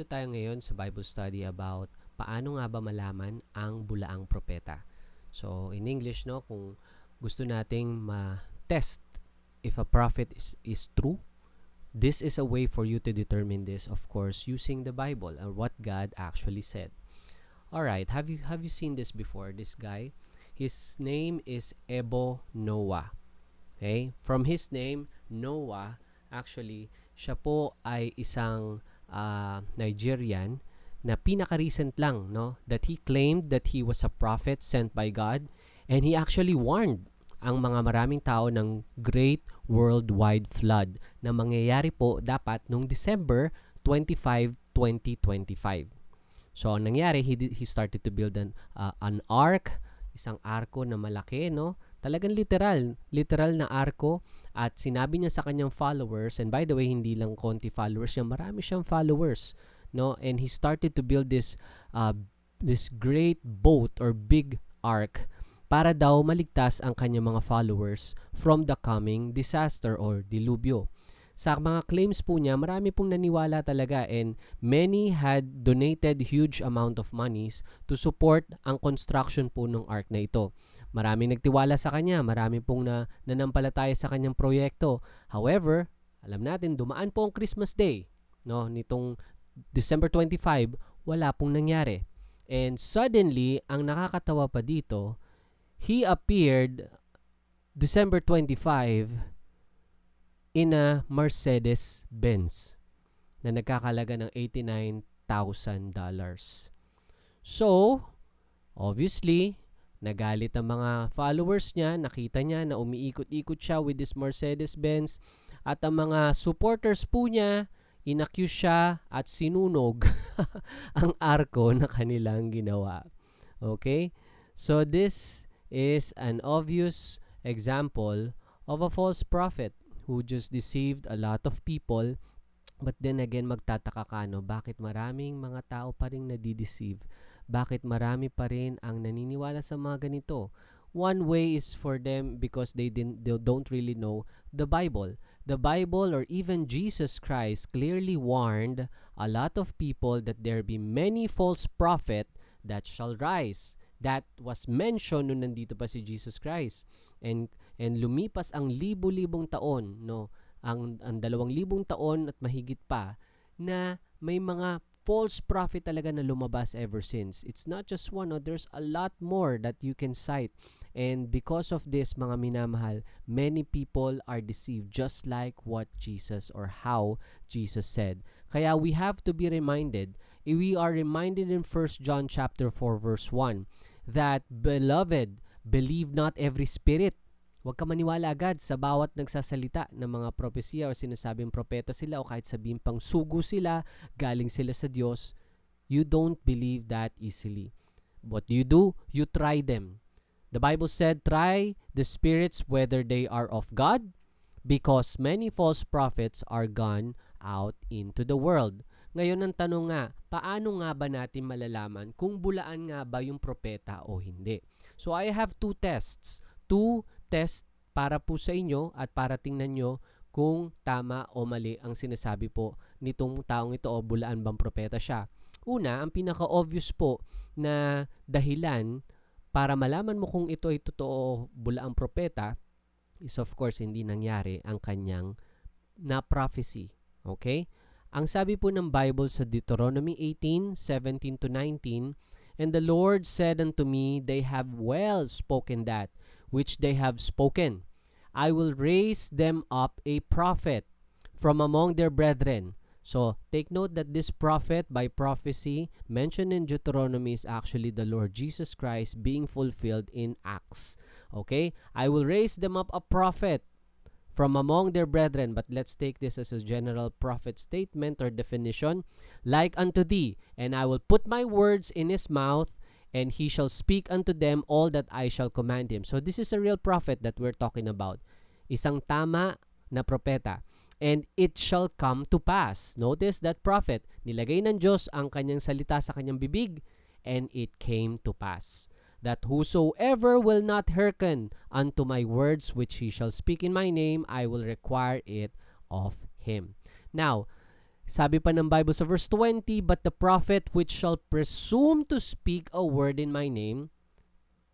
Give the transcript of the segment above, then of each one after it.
Ito tayo ngayon sa Bible study about paano nga ba malaman ang bulaang propeta. So, in English, no, kung gusto nating ma-test if a prophet is true, this is a way for you to determine this, of course, using the Bible or what God actually said. All right, have you seen this before? This guy, his name is Ebo Noah. Okay? From his name, Noah, actually, siya po ay isang Nigerian na pinaka-recent lang, no? That he claimed that he was a prophet sent by God, and he actually warned ang mga maraming tao ng great worldwide flood na mangyayari po dapat noong December 25, 2025. So, ang nangyari, he started to build an ark, isang arko na malaki, no? Talagang literal na arko, at sinabi niya sa kanyang followers, and by the way, hindi lang konti followers niya, marami siyang followers, no? And he started to build this great boat or big ark para daw maligtas ang kanyang mga followers from the coming disaster or dilubyo. Sa mga claims po niya, marami pong naniwala talaga, and many had donated huge amount of monies to support ang construction po ng ark na ito. Maraming nagtiwala sa kanya, marami pong nanampalataya sa kanyang proyekto. However, alam natin, dumaan po ang Christmas Day, no? Nitong December 25, wala pong nangyari. And suddenly, ang nakakatawa pa dito, he appeared December 25 in a Mercedes-Benz na nagkakalaga ng $89,000. So, obviously, nagalit ang mga followers niya, nakita niya na umiikot-ikot siya with this Mercedes-Benz, at ang mga supporters po niya, inaccuse siya at sinunog ang arko na kanilang ginawa. Okay? So, this is an obvious example of a false prophet who just deceived a lot of people. But then again, magtataka ka, no? Bakit maraming mga tao pa rin nadideceive? Bakit marami pa rin ang naniniwala sa mga ganito? One way is for them because they don't really know the Bible. The Bible, or even Jesus Christ, clearly warned a lot of people that there be many false prophet that shall rise. That was mentioned nung nandito pa si Jesus Christ. And lumipas ang libo-libong taon, no? Ang 2,000 taon at mahigit pa, na may mga false prophet talaga na lumabas ever since. It's not just one, no? There's a lot more that you can cite. And because of this, mga minamahal, many people are deceived, just like what Jesus or how Jesus said. Kaya we have to be reminded. We are reminded in 1 John chapter 4 verse 1 that, beloved, believe not every spirit. Huwag ka maniwala agad sa bawat nagsasalita ng mga propesya o sinasabing propeta sila, o kahit sabihin pang sugo sila, galing sila sa Diyos. You don't believe that easily. What do? You try them. The Bible said, try the spirits whether they are of God, because many false prophets are gone out into the world. Ngayon ang tanong nga, paano nga ba natin malalaman kung bulaan nga ba yung propeta o hindi? So I have two tests para po sa inyo at para tingnan nyo kung tama o mali ang sinasabi po nitong taong ito o bulaan bang propeta siya. Una, ang pinaka-obvious po na dahilan para malaman mo kung ito ay totoo o bulaang propeta is of course hindi nangyari ang kanyang na prophecy. Okay? Ang sabi po ng Bible sa Deuteronomy 18:17-19, and the Lord said unto me, they have well spoken that which they have spoken. I will raise them up a prophet from among their brethren. So, take note that this prophet by prophecy mentioned in Deuteronomy is actually the Lord Jesus Christ being fulfilled in Acts. Okay? I will raise them up a prophet from among their brethren. But let's take this as a general prophet statement or definition. Like unto thee, and I will put my words in his mouth, and he shall speak unto them all that I shall command him. So this is a real prophet that we're talking about. Isang tama na propeta. And it shall come to pass. Notice that prophet, nilagay ng Diyos ang kanyang salita sa kanyang bibig, and it came to pass, that whosoever will not hearken unto my words which he shall speak in my name, I will require it of him. Now, Sabi pa ng Bible sa verse 20, "But the prophet which shall presume to speak a word in my name,"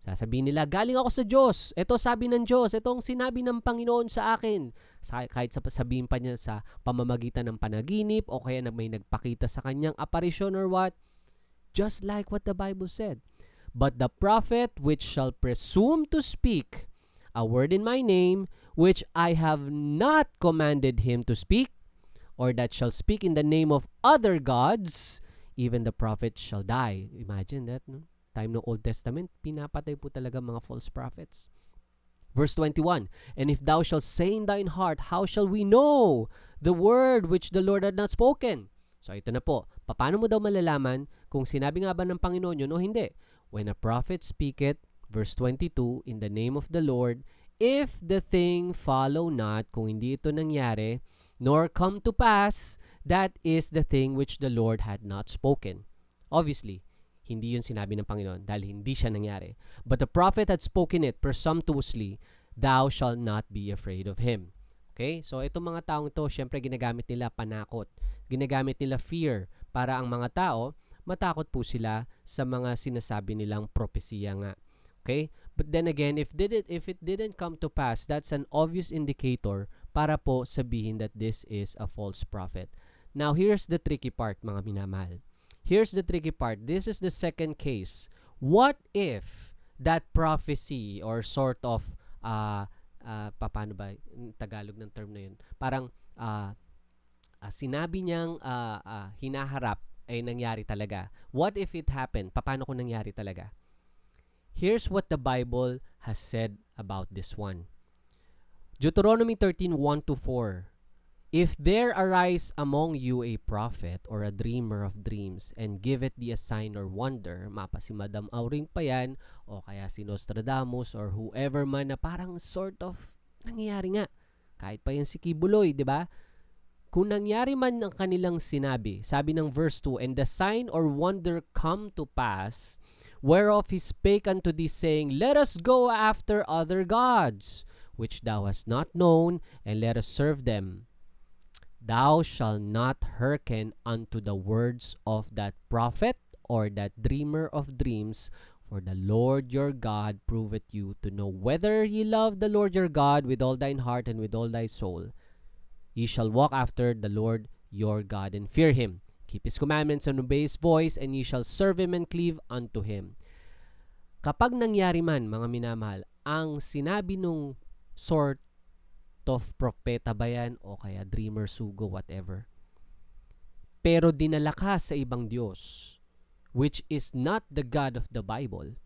sasabihin nila, "Galing ako sa Diyos. Ito sabi ng Diyos. Ito ang sinabi ng Panginoon sa akin." Kahit sabihin pa niya sa pamamagitan ng panaginip o kaya na may nagpakita sa kanyang apparition or what. Just like what the Bible said. "But the prophet which shall presume to speak a word in my name, which I have not commanded him to speak, or that shall speak in the name of other gods, even the prophet shall die." Imagine that, no? Time ng Old Testament, pinapatay po talaga mga false prophets. Verse 21, "And if thou shalt say in thine heart, how shall we know the word which the Lord had not spoken?" So ito na po, paano mo daw malalaman kung sinabi nga ba ng Panginoon yun o hindi? "When a prophet speaketh," verse 22, "in the name of the Lord, if the thing follow not," kung hindi ito nangyari, "nor come to pass, that is the thing which the Lord had not spoken." Obviously, hindi yun sinabi ng Panginoon dahil hindi siya nangyari. "But the prophet had spoken it presumptuously, thou shalt not be afraid of him." Okay? So, itong mga taong ito, syempre ginagamit nila panakot. Ginagamit nila fear para ang mga tao, matakot po sila sa mga sinasabi nilang propesiya nga. Okay? But then again, if it didn't come to pass, that's an obvious indicator para po sabihin that this is a false prophet. Now, here's the tricky part, mga minamahal. Here's the tricky part. This is the second case. What if that prophecy or sort of, paano ba, Tagalog ng term na yun? Parang, sinabi niyang hinaharap ay nangyari talaga. What if it happened? Paano kung nangyari talaga? Here's what the Bible has said about this one. Deuteronomy 13:1-4. "If there arise among you a prophet or a dreamer of dreams, and give it thee a sign or wonder," mapa si Madam Auring pa yan, o kaya si Nostradamus or whoever man na parang sort of nangyayari nga. Kahit pa yan si Kibuloy, di ba? Kung nangyari man ang kanilang sinabi, sabi ng verse 2, "And the sign or wonder come to pass, whereof he spake unto thee, saying, Let us go after other gods, which thou hast not known, and let us serve them. Thou shalt not hearken unto the words of that prophet or that dreamer of dreams, for the Lord your God proveth you to know whether ye love the Lord your God with all thine heart and with all thy soul. Ye shall walk after the Lord your God and fear him. Keep his commandments and obey his voice, and ye shall serve him and cleave unto him." Kapag nangyari man, mga minamahal, ang sinabi nung sort of propeta ba yan o kaya dreamer, sugo, whatever, pero dinala ka sa ibang Diyos, which is not the God of the Bible,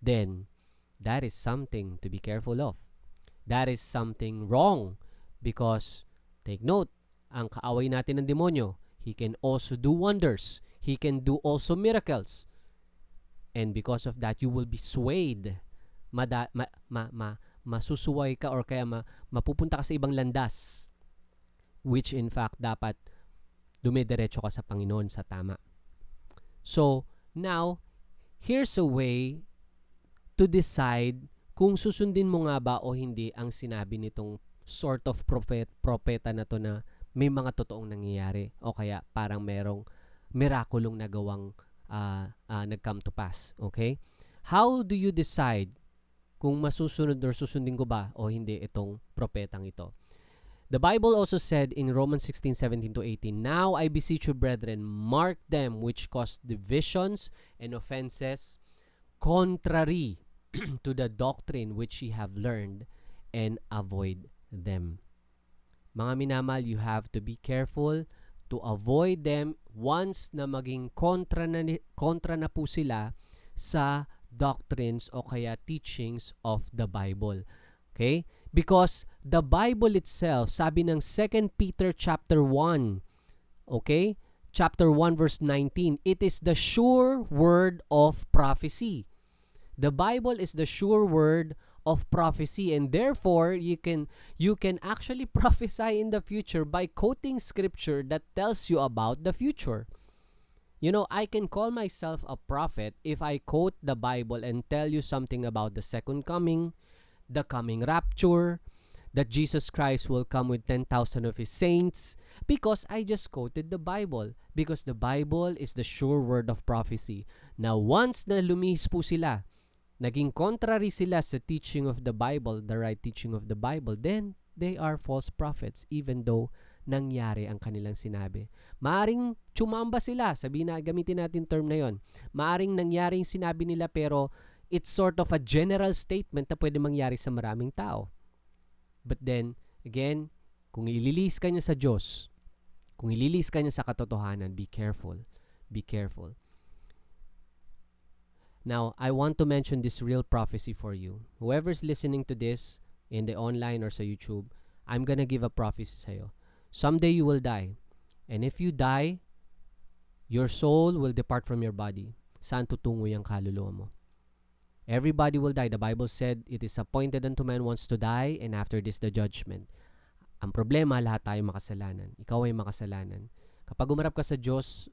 then that is something to be careful of. That is something wrong, because take note, ang kaaway natin ng demonyo, he can also do wonders. He can do also miracles. And because of that, you will be swayed. Masusuway ka or kaya mapupunta ka sa ibang landas, which in fact dapat dumidiretso ka sa Panginoon sa tama. So, now, here's a way to decide kung susundin mo nga ba o hindi ang sinabi nitong sort of propeta na to na may mga totoong nangyayari o kaya parang merong mirakulong nagawang nag-come to pass. Okay? How do you decide kung masusunod or susundin ko ba o hindi itong propetang ito? The Bible also said in Romans 16:17-18, "Now I beseech you, brethren, mark them which cause divisions and offenses contrary to the doctrine which ye have learned, and avoid them." Mga minamahal, you have to be careful to avoid them once na maging kontra na po sila sa doctrines o kaya teachings of the Bible. Okay? Because the Bible itself, sabi ng 2 Peter chapter 1, okay? Chapter 1 verse 19, it is the sure word of prophecy. The Bible is the sure word of prophecy, and therefore you can actually prophesy in the future by quoting scripture that tells you about the future. You know, I can call myself a prophet if I quote the Bible and tell you something about the second coming, the coming rapture, that Jesus Christ will come with 10,000 of His saints because I just quoted the Bible. Because the Bible is the sure word of prophecy. Now, once na lumihis po sila, naging contrary sila sa teaching of the Bible, the right teaching of the Bible, then they are false prophets even though nangyari ang kanilang sinabi. Maaring tsumamba sila, sabihin na, gamitin natin term na yon. Maaring nangyari yung sinabi nila pero it's sort of a general statement na pwede mangyari sa maraming tao. But then, again, kung ililis ka niya sa Diyos, kung ililis ka niya sa katotohanan, be careful. Be careful. Now, I want to mention this real prophecy for you. Whoever's listening to this in the online or sa YouTube, I'm gonna give a prophecy sa'yo. Someday you will die. And if you die, your soul will depart from your body. Saan tutungo yung kaluluwa mo? Everybody will die. The Bible said, it is appointed unto man once to die, and after this, the judgment. Ang problema, lahat tayo makasalanan. Ikaw ay makasalanan. Kapag umarap ka sa Diyos,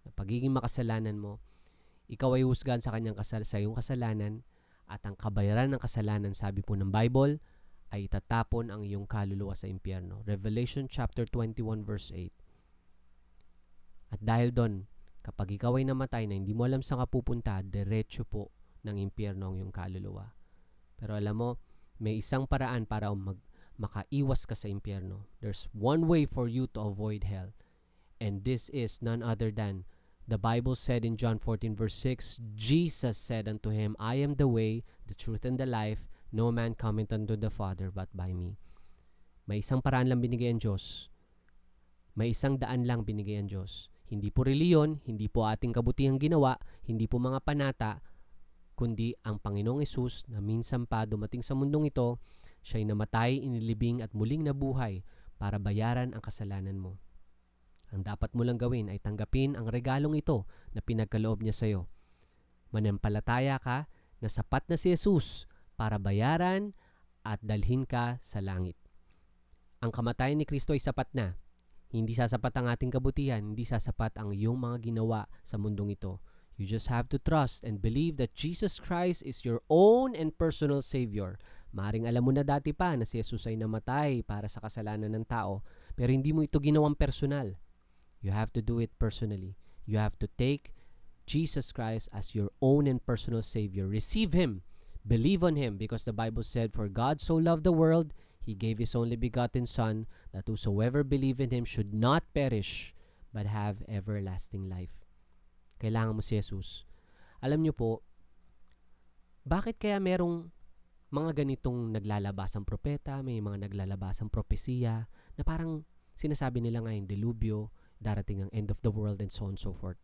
na pagiging makasalanan mo, ikaw ay husgahan sa kanyang sa iyong kasalanan, at ang kabayaran ng kasalanan, sabi po ng Bible, ay itatapon ang iyong kaluluwa sa impyerno. Revelation chapter 21 verse 8. At dahil doon, kapag ikaw ay namatay na hindi mo alam saan ka pupunta, diretso po ng impyerno ang iyong kaluluwa. Pero alam mo, may isang paraan para makaiwas ka sa impyerno. There's one way for you to avoid hell. And this is none other than, the Bible said in John 14 verse 6, Jesus said unto him, I am the way, the truth, and the life. No man cometh unto the Father but by me. May isang paraan lang binigay ang Diyos. May isang daan lang binigay ang Diyos. Hindi po reliyon, hindi po ating kabutihang ginawa, hindi po mga panata, kundi ang Panginoong Hesus na minsan pa dumating sa mundong ito, siya'y namatay, inilibing at muling nabuhay para bayaran ang kasalanan mo. Ang dapat mo lang gawin ay tanggapin ang regalong ito na pinagkaloob niya sa iyo. Manampalataya ka na sapat na si Jesus para bayaran at dalhin ka sa langit. Ang kamatayan ni Kristo ay sapat na. Hindi sasapat ang ating kabutihan, hindi sasapat ang iyong mga ginawa sa mundong ito. You just have to trust and believe that Jesus Christ is your own and personal Savior. Maaring alam mo na dati pa na si Jesus ay namatay para sa kasalanan ng tao, pero hindi mo ito ginawang personal. You have to do it personally. You have to take Jesus Christ as your own and personal Savior. Receive Him. Believe on Him, because the Bible said, for God so loved the world, He gave His only begotten Son, that whosoever believe in Him should not perish, but have everlasting life. Kailangan mo si Jesus. Alam niyo po, bakit kaya merong mga ganitong naglalabasang propeta, may mga naglalabasang propesiya, na parang sinasabi nila ngayon, delubyo, darating ang end of the world, and so on and so forth.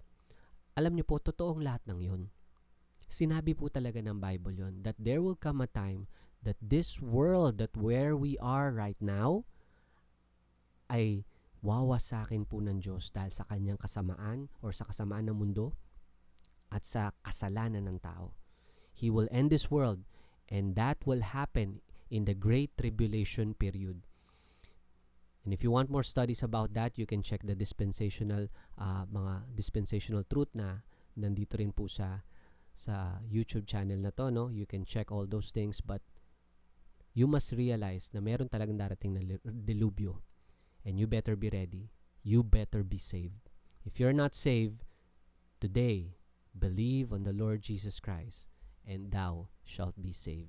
Alam niyo po, totoong lahat ng yun. Sinabi po talaga ng Bible yon, that there will come a time that this world, that where we are right now, ay wawasakin po ng Diyos dahil sa kanyang kasamaan or sa kasamaan ng mundo at sa kasalanan ng tao. He will end this world, and that will happen in the Great Tribulation period. And if you want more studies about that, you can check the dispensational mga dispensational truth na nandito rin po sa YouTube channel na to, no? You can check all those things, but you must realize na meron talagang darating na delubyo, and you better be ready. You better be saved. If you're not saved today, believe on the Lord Jesus Christ, and thou shalt be saved.